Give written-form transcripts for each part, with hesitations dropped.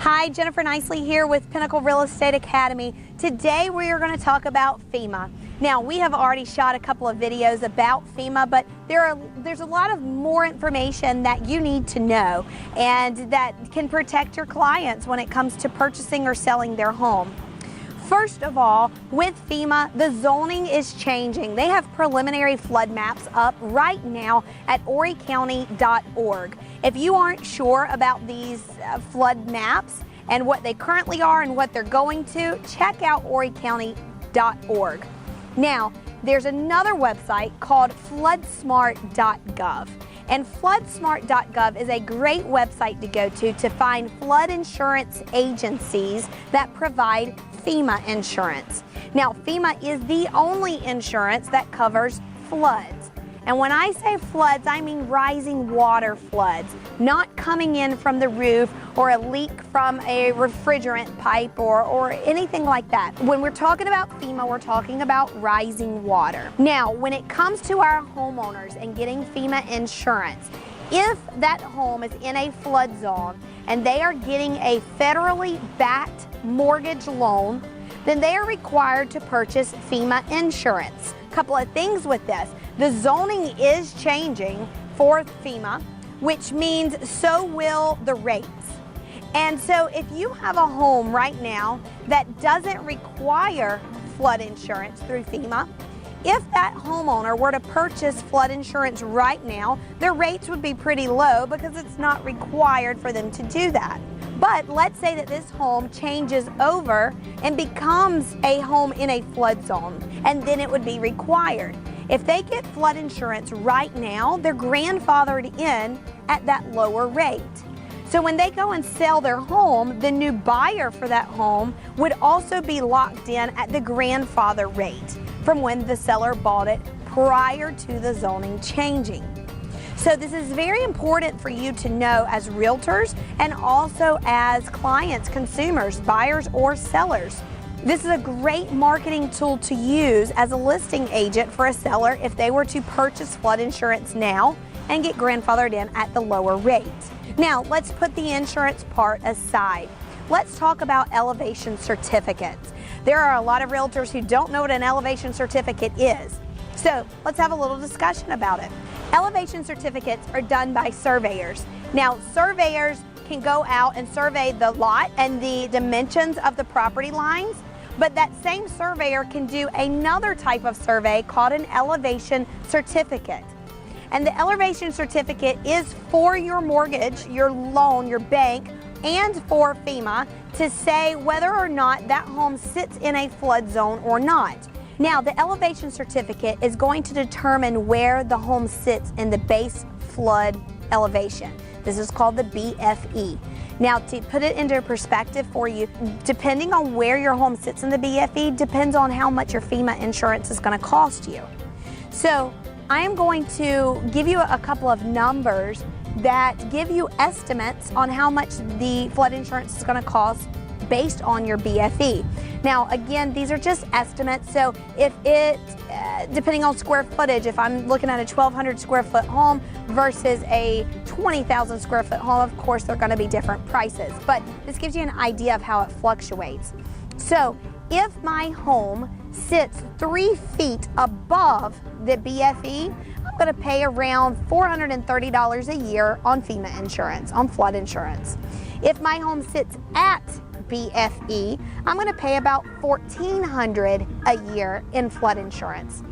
Hi, Jennifer Nicely here with Pinnacle Real Estate Academy. Today we are going to talk about FEMA. Now, we have already shot a couple of videos about FEMA, but there's a lot of more information that you need to know and that can protect your clients when it comes to purchasing or selling their home. First of all, with FEMA, the zoning is changing. They have preliminary flood maps up right now at horrycounty.org. If you aren't sure about these flood maps and what they currently are and what they're going to, check out horrycounty.org. Now, there's another website called floodsmart.gov. And floodsmart.gov is a great website to go to find flood insurance agencies that provide FEMA insurance. Now, FEMA is the only insurance that covers floods. And when I say floods, I mean rising water floods, not coming in from the roof or a leak from a refrigerant pipe or anything like that. When we're talking about FEMA, we're talking about rising water. Now, when it comes to our homeowners and getting FEMA insurance, if that home is in a flood zone and they are getting a federally backed mortgage loan, then they are required to purchase FEMA insurance. A couple of things with this. The zoning is changing for FEMA, which means so will the rates. And so if you have a home right now that doesn't require flood insurance through FEMA, if that homeowner were to purchase flood insurance right now, their rates would be pretty low because it's not required for them to do that. But let's say that this home changes over and becomes a home in a flood zone, and then it would be required. If they get flood insurance right now, they're grandfathered in at that lower rate. So when they go and sell their home, the new buyer for that home would also be locked in at the grandfather rate from when the seller bought it prior to the zoning changing. So this is very important for you to know as realtors and also as clients, consumers, buyers or sellers. This is a great marketing tool to use as a listing agent for a seller if they were to purchase flood insurance now and get grandfathered in at the lower rate. Now, let's put the insurance part aside. Let's talk about elevation certificates. There are a lot of realtors who don't know what an elevation certificate is. So let's have a little discussion about it. Elevation certificates are done by surveyors. Now, surveyors can go out and survey the lot and the dimensions of the property lines, but that same surveyor can do another type of survey called an elevation certificate. And the elevation certificate is for your mortgage, your loan, your bank, and for FEMA to say whether or not that home sits in a flood zone or not. Now, the elevation certificate is going to determine where the home sits in the base flood elevation. This is called the BFE. Now, to put it into perspective for you, depending on where your home sits in the BFE depends on how much your FEMA insurance is going to cost you. So, I am going to give you a couple of numbers that give you estimates on how much the flood insurance is going to cost based on your BFE. Now, again, these are just estimates, so if it, depending on square footage, if I'm looking at a 1,200 square foot home versus a 20,000 square foot home, of course, they're going to be different prices, but this gives you an idea of how it fluctuates. So, if my home sits 3 feet above the BFE, I'm going to pay around $430 a year on FEMA insurance, on flood insurance. If my home sits at BFE, I'm going to pay about $1,400 a year in flood insurance.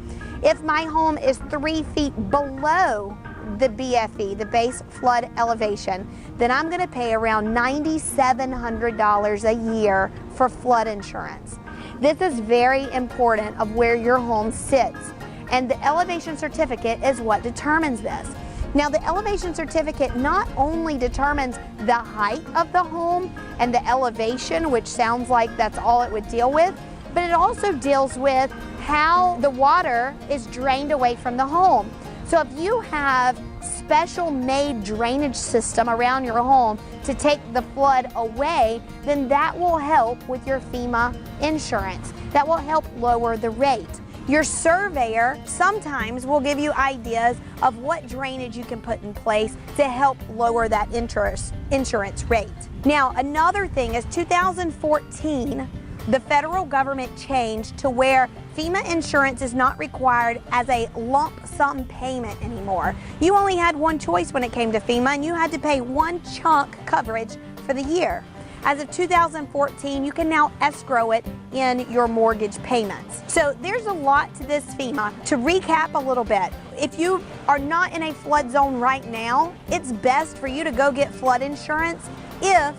If my home is 3 feet below the BFE, the base flood elevation, then I'm going to pay around $9,700 a year for flood insurance. This is very important of where your home sits, and the elevation certificate is what determines this. Now, the elevation certificate not only determines the height of the home and the elevation, which sounds like that's all it would deal with, but it also deals with how the water is drained away from the home. So if you have special made drainage system around your home to take the flood away, then that will help with your FEMA insurance. That will help lower the rate. Your surveyor sometimes will give you ideas of what drainage you can put in place to help lower that insurance rate. Now, another thing is 2014, the federal government changed to where FEMA insurance is not required as a lump sum payment anymore. You only had one choice when it came to FEMA, and you had to pay one chunk coverage for the year. As of 2014, you can now escrow it in your mortgage payments. So there's a lot to this FEMA. To recap a little bit, if you are not in a flood zone right now, it's best for you to go get flood insurance if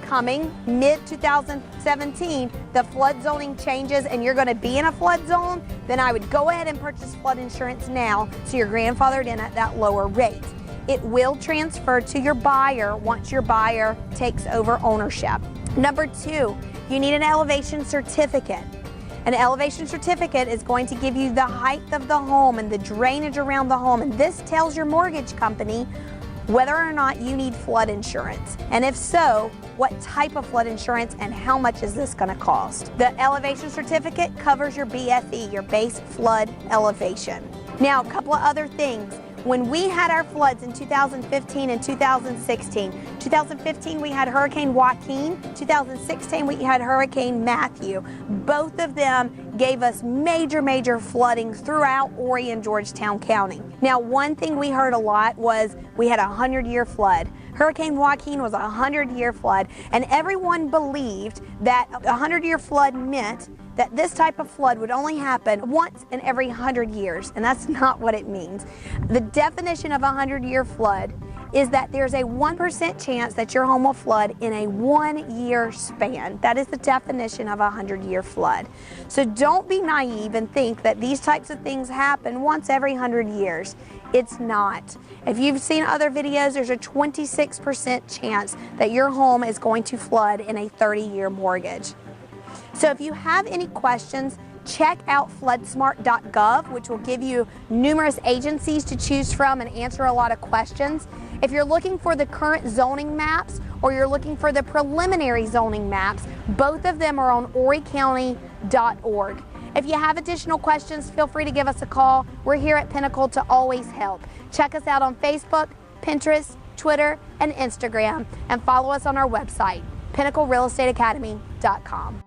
coming mid-2017, the flood zoning changes and you're going to be in a flood zone, then I would go ahead and purchase flood insurance now so you're grandfathered in at that lower rate. It will transfer to your buyer once your buyer takes over ownership. Number 2, you need an elevation certificate. An elevation certificate is going to give you the height of the home and the drainage around the home, and this tells your mortgage company whether or not you need flood insurance, and if so, what type of flood insurance and how much is this going to cost. The elevation certificate covers your BFE, your base flood elevation. Now, a couple of other things. When we had our floods in 2015 and 2016, 2015 we had Hurricane Joaquin, 2016 we had Hurricane Matthew. Both of them gave us major flooding throughout Horry and Georgetown County. Now, one thing we heard a lot was we had a 100-year flood. Hurricane Joaquin was a 100-year flood, and everyone believed that a 100-year flood meant that this type of flood would only happen once in every 100 years, and that's not what it means. The definition of a 100-year flood is that there's a 1% chance that your home will flood in a 1-year span. That is the definition of a 100-year flood. So don't be naive and think that these types of things happen once every 100 years. It's not. If you've seen other videos, there's a 26% chance that your home is going to flood in a 30-year mortgage. So if you have any questions, check out floodsmart.gov, which will give you numerous agencies to choose from and answer a lot of questions. If you're looking for the current zoning maps or you're looking for the preliminary zoning maps, both of them are on horrycounty.org. If you have additional questions, feel free to give us a call. We're here at Pinnacle to always help. Check us out on Facebook, Pinterest, Twitter, and Instagram, and follow us on our website, pinnaclerealestateacademy.com.